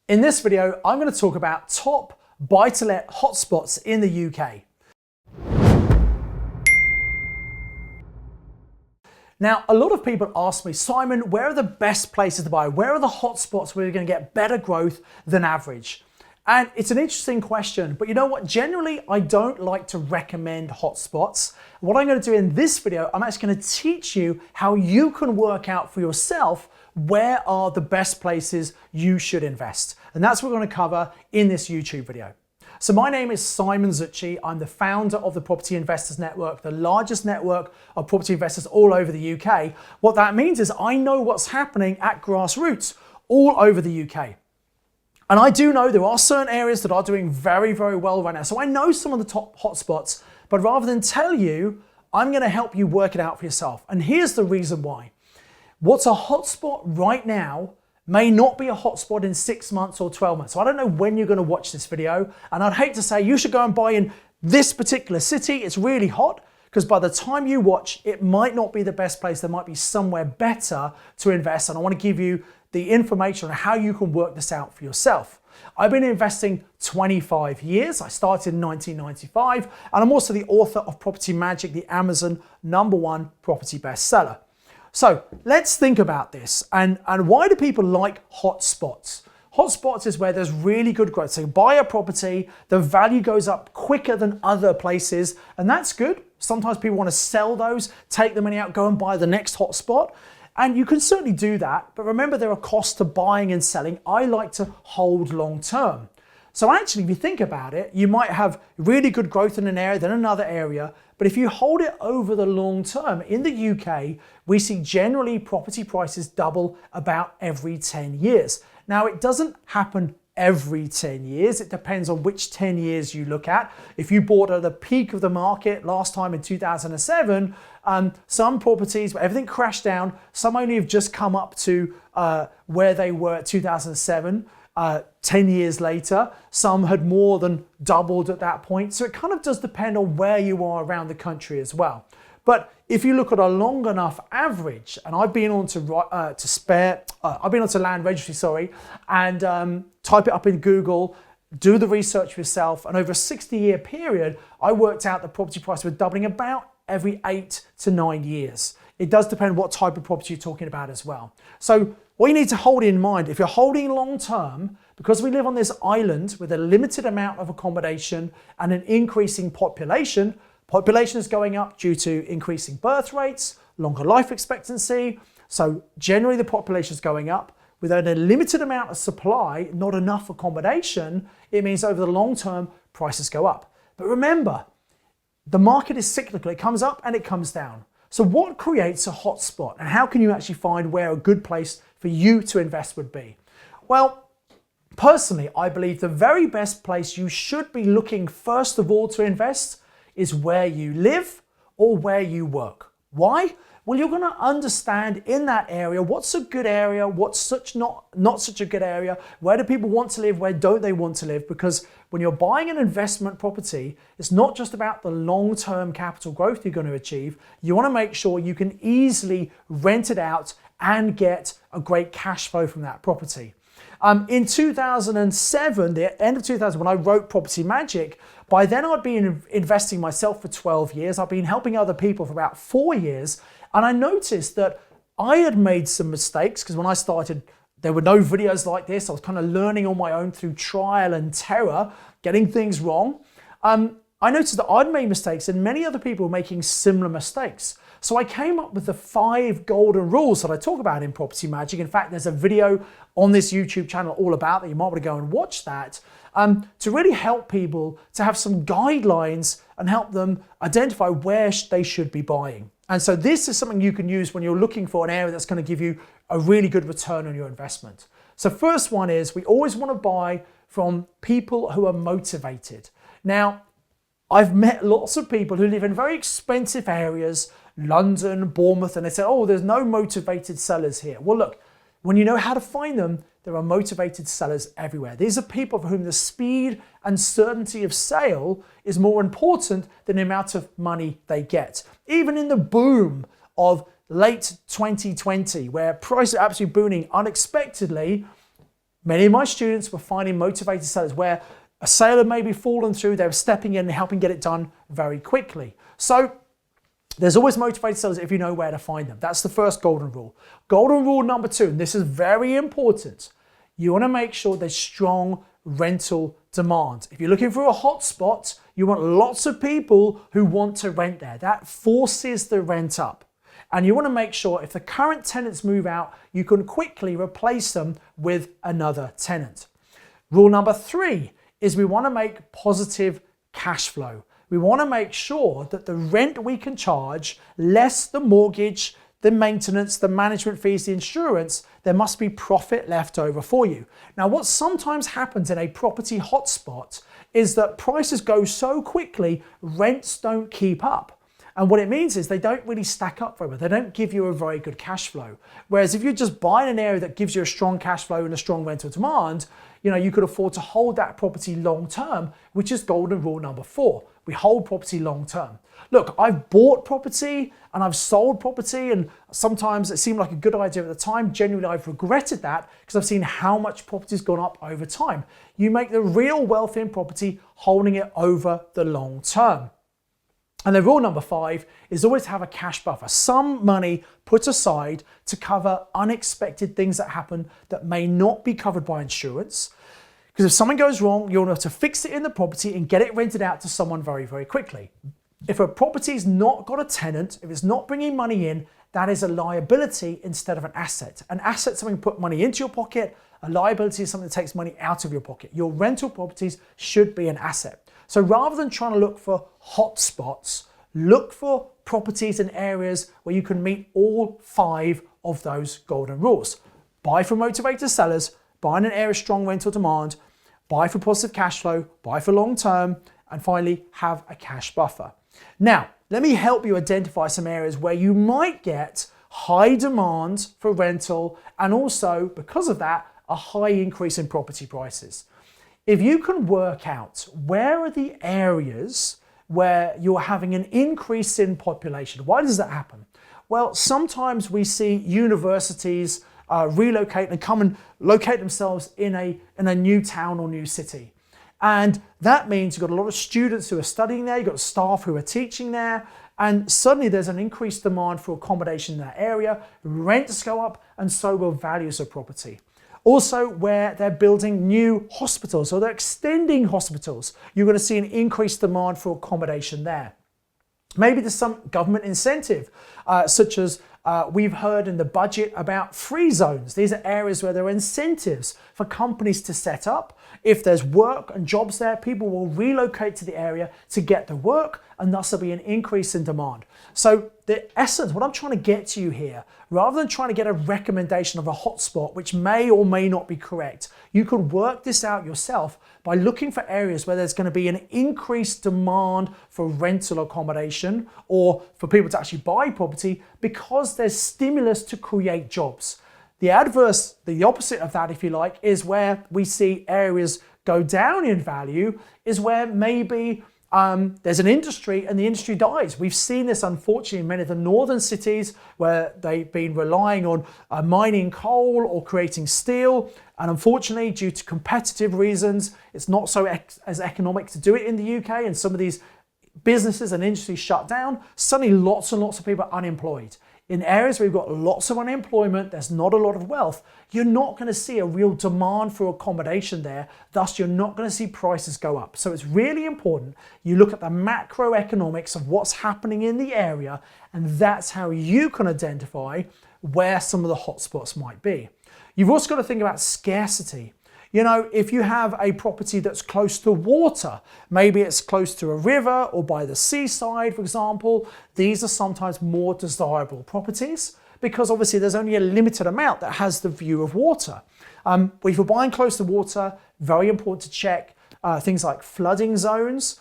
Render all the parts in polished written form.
In this video, I'm going to talk about top buy-to-let hotspots in the UK. Now, a lot of people ask me, Simon, where are the best places to buy? Where are the hotspots where you're going to get better growth than average? And it's an interesting question, but you know what? Generally, I don't like to recommend hotspots. What I'm going to do in this video, I'm actually going to teach you how you can work out for yourself where are the best places you should invest. And that's what we're going to cover in this YouTube video. So my name is Simon Zutshi. I'm the founder of the Property Investors Network, the largest network of property investors all over the UK. What that means is I know what's happening at grassroots all over the UK. And I do know there are certain areas that are doing very, very well right now. So I know some of the top hotspots, but rather than tell you, I'm going to help you work it out for yourself. And here's the reason why. What's a hotspot right now may not be a hotspot in 6 months or 12 months. So I don't know when you're going to watch this video. And I'd hate to say you should go and buy in this particular city. It's really hot, because by the time you watch, it might not be the best place. There might be somewhere better to invest. And I want to give you the information on how you can work this out for yourself. I've been investing 25 years. I started in 1995, and I'm also the author of Property Magic, the Amazon #1 property bestseller. So let's think about this. And why do people like hotspots? Hotspots is where there's really good growth. So you buy a property, the value goes up quicker than other places, and that's good. Sometimes people want to sell those, take the money out, go and buy the next hotspot. And you can certainly do that, but remember there are costs to buying and selling. I like to hold long term. So actually, if you think about it, you might have really good growth in an area, then another area, but if you hold it over the long term, in the UK, we see generally property prices double about every 10 years. Now, it doesn't happen every 10 years. It depends on which 10 years you look at. If you bought at the peak of the market last time in 2007, some properties, everything crashed down. Some only have just come up to where they were at 2007. 10 years later, some had more than doubled at that point. So it kind of does depend on where you are around the country as well. But if you look at a long enough average, and I've been on I've been on to Land Registry, and type it up in Google, do the research yourself, and over a 60-year period, I worked out the property price was doubling about every 8 to 9 years. It does depend what type of property you're talking about as well. So what you need to hold in mind, if you're holding long term, because we live on this island with a limited amount of accommodation and an increasing population is going up due to increasing birth rates, longer life expectancy. So generally the population is going up. Without a limited amount of supply, not enough accommodation, it means over the long term, prices go up. But remember, the market is cyclical. It comes up and it comes down. So what creates a hotspot, and how can you actually find where a good place for you to invest would be? Well, personally, I believe the very best place you should be looking first of all to invest is where you live or where you work. Why? Well, you're going to understand in that area what's a good area, what's not such a good area, where do people want to live, where don't they want to live, because when you're buying an investment property, it's not just about the long-term capital growth you're going to achieve. You want to make sure you can easily rent it out and get a great cash flow from that property. In 2007, the end of 2000, when I wrote Property Magic, by then I'd been investing myself for 12 years. I've been helping other people for about 4 years. And I noticed that I had made some mistakes, because when I started, there were no videos like this. I was kind of learning on my own through trial and terror, getting things wrong. I noticed that I'd made mistakes and many other people were making similar mistakes. So I came up with the 5 golden rules that I talk about in Property Magic. In fact, there's a video on this YouTube channel all about that. You might want to go and watch that, to really help people to have some guidelines and help them identify where they should be buying. And so this is something you can use when you're looking for an area that's going to give you a really good return on your investment. So first one is, we always want to buy from people who are motivated. Now, I've met lots of people who live in very expensive areas, London, Bournemouth, and they say, oh, there's no motivated sellers here. Well, look, when you know how to find them, there are motivated sellers everywhere. These are people for whom the speed and certainty of sale is more important than the amount of money they get. Even in the boom of late 2020, where prices are absolutely booming unexpectedly, Many of my students were finding motivated sellers where a sale had maybe fallen through, they were stepping in and helping get it done very quickly. So there's always motivated sellers if you know where to find them. That's the first golden rule. Golden rule number 2, and this is very important, you want to make sure there's strong rental demand. If you're looking for a hotspot, you want lots of people who want to rent there. That forces the rent up. And you want to make sure if the current tenants move out, you can quickly replace them with another tenant. Rule number 3 is we want to make positive cash flow. We want to make sure that the rent we can charge, less the mortgage, the maintenance, the management fees, the insurance, there must be profit left over for you. Now, what sometimes happens in a property hotspot is that prices go so quickly, rents don't keep up. And what it means is they don't really stack up very well. They don't give you a very good cash flow. Whereas if you're just buying an area that gives you a strong cash flow and a strong rental demand, you could afford to hold that property long term, which is golden rule number 4. We hold property long term. Look, I've bought property and I've sold property, and sometimes it seemed like a good idea at the time. Genuinely, I've regretted that because I've seen how much property's gone up over time. You make the real wealth in property holding it over the long term. And then rule number 5 is always have a cash buffer, some money put aside to cover unexpected things that happen that may not be covered by insurance. Because if something goes wrong, you'll know to fix it in the property and get it rented out to someone very, very quickly. If a property's not got a tenant, if it's not bringing money in, that is a liability instead of an asset. An asset is something to put money into your pocket. A liability is something that takes money out of your pocket. Your rental properties should be an asset. So rather than trying to look for hotspots, look for properties in areas where you can meet all 5 of those golden rules. Buy for motivated sellers, buy in an area of strong rental demand, buy for positive cash flow, buy for long term, and finally have a cash buffer. Now, let me help you identify some areas where you might get high demand for rental and also, because of that, a high increase in property prices. If you can work out where are the areas where you're having an increase in population, why does that happen? Well, sometimes we see universities relocate and come and locate themselves in a new town or new city. And that means you've got a lot of students who are studying there, you've got staff who are teaching there, and suddenly there's an increased demand for accommodation in that area, rents go up, and so will values of property. Also, where they're building new hospitals or they're extending hospitals, you're going to see an increased demand for accommodation there. Maybe there's some government incentive, such as we've heard in the budget about free zones. These are areas where there are incentives for companies to set up. If there's work and jobs there, people will relocate to the area to get the work, and thus there'll be an increase in demand. So the essence, what I'm trying to get to you here, rather than trying to get a recommendation of a hotspot, which may or may not be correct, you can work this out yourself by looking for areas where there's going to be an increased demand for rental accommodation or for people to actually buy property because there's stimulus to create jobs. The opposite of that, if you like, is where we see areas go down in value, is where maybe there's an industry and the industry dies. We've seen this, unfortunately, in many of the northern cities where they've been relying on mining coal or creating steel. And unfortunately, due to competitive reasons, it's not so as economic to do it in the UK, and some of these businesses and industries shut down. Suddenly, lots and lots of people are unemployed. In areas where you've got lots of unemployment, there's not a lot of wealth, you're not going to see a real demand for accommodation there. Thus, you're not going to see prices go up. So it's really important you look at the macroeconomics of what's happening in the area, and that's how you can identify where some of the hotspots might be. You've also got to think about scarcity. You know, if you have a property that's close to water, maybe it's close to a river or by the seaside, for example, these are sometimes more desirable properties because obviously there's only a limited amount that has the view of water. If you're buying close to water, very important to check things like flooding zones.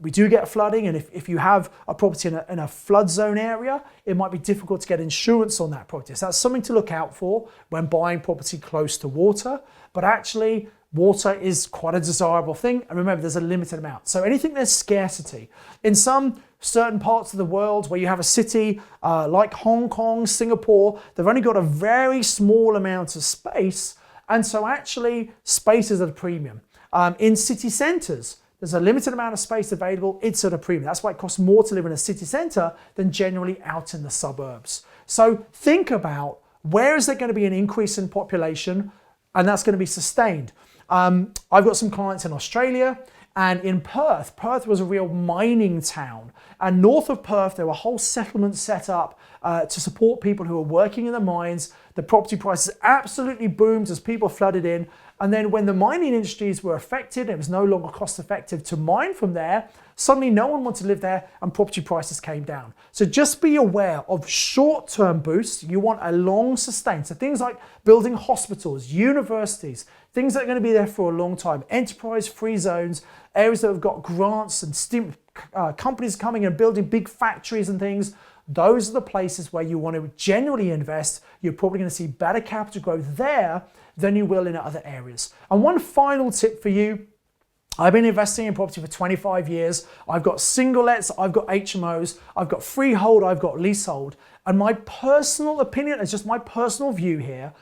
We do get flooding, and if you have a property in a flood zone area, it might be difficult to get insurance on that property. So that's something to look out for when buying property close to water. But actually, water is quite a desirable thing. And remember, there's a limited amount. So anything there's scarcity. In some certain parts of the world where you have a city like Hong Kong, Singapore, they've only got a very small amount of space. And so actually space is at a premium. In city centres, there's a limited amount of space available, it's at a premium. That's why it costs more to live in a city centre than generally out in the suburbs. So think about where is there going to be an increase in population, and that's going to be sustained. I've got some clients in Australia and in Perth. Perth was a real mining town. And north of Perth, there were whole settlements set up to support people who were working in the mines. The property prices absolutely boomed as people flooded in. And then when the mining industries were affected, it was no longer cost effective to mine from there, suddenly no one wanted to live there and property prices came down. So just be aware of short-term boosts. You want a long sustain. So things like building hospitals, universities, things that are going to be there for a long time, enterprise-free zones, areas that have got grants and companies coming and building big factories and things. Those are the places where you want to generally invest. You're probably going to see better capital growth there than you will in other areas. And one final tip for you, I've been investing in property for 25 years. I've got single lets, I've got HMOs, I've got freehold, I've got leasehold. And my personal opinion, it's just my personal view here,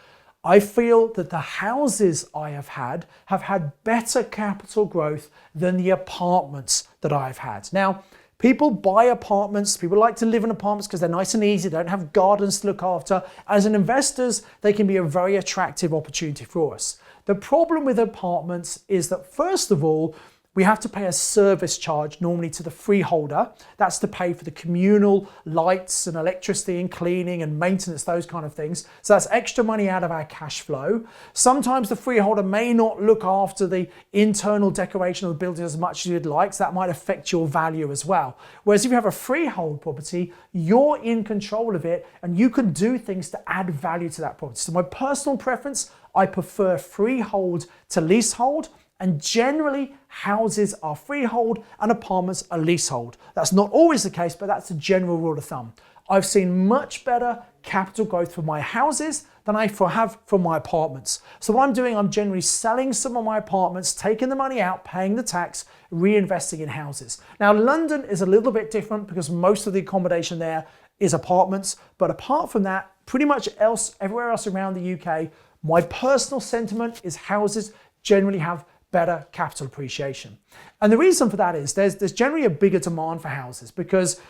I feel that the houses I have had better capital growth than the apartments that I've had. Now, people buy apartments, people like to live in apartments because they're nice and easy, they don't have gardens to look after. As an investors, they can be a very attractive opportunity for us. The problem with apartments is that first of all, we have to pay a service charge normally to the freeholder. That's to pay for the communal lights and electricity and cleaning and maintenance, those kind of things. So that's extra money out of our cash flow. Sometimes the freeholder may not look after the internal decoration of the building as much as you'd like, so that might affect your value as well. Whereas if you have a freehold property, you're in control of it and you can do things to add value to that property. So my personal preference, I prefer freehold to leasehold. And generally, houses are freehold and apartments are leasehold. That's not always the case, but that's a general rule of thumb. I've seen much better capital growth for my houses than I have from my apartments. So what I'm doing, I'm generally selling some of my apartments, taking the money out, paying the tax, reinvesting in houses. Now, London is a little bit different because most of the accommodation there is apartments. But apart from that, pretty much everywhere else around the UK, my personal sentiment is houses generally have better capital appreciation. And the reason for that is there's generally a bigger demand for houses because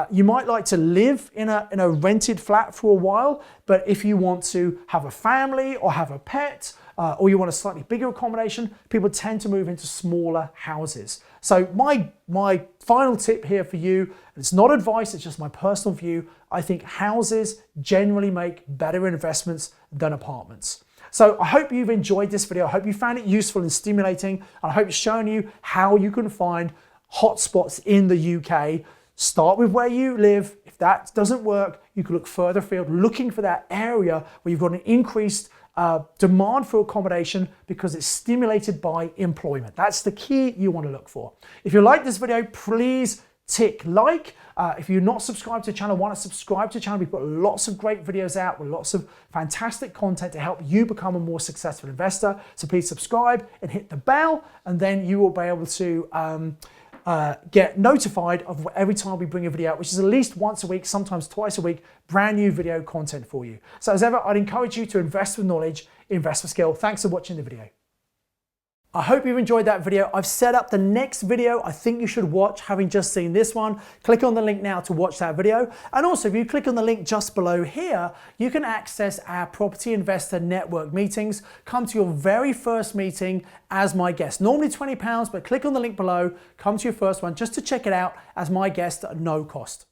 you might like to live in a rented flat for a while, but if you want to have a family or have a pet or you want a slightly bigger accommodation, people tend to move into smaller houses. So my final tip here for you, and it's not advice, it's just my personal view, I think houses generally make better investments than apartments. So I hope you've enjoyed this video. I hope you found it useful and stimulating. And I hope it's shown you how you can find hotspots in the UK. Start with where you live. If that doesn't work, you can look further afield, looking for that area where you've got an increased demand for accommodation because it's stimulated by employment. That's the key you want to look for. If you like this video, please tick like. If you're not subscribed to the channel, why not subscribe to the channel? We've got lots of great videos out with lots of fantastic content to help you become a more successful investor. So please subscribe and hit the bell, and then you will be able to get notified of every time we bring a video out, which is at least once a week, sometimes twice a week, brand new video content for you. So as ever, I'd encourage you to invest with knowledge, invest with skill. Thanks for watching the video. I hope you've enjoyed that video. I've set up the next video I think you should watch, having just seen this one. Click on the link now to watch that video. And also, if you click on the link just below here, you can access our Property Investor Network meetings. Come to your very first meeting as my guest. Normally £20, but click on the link below, come to your first one just to check it out as my guest at no cost.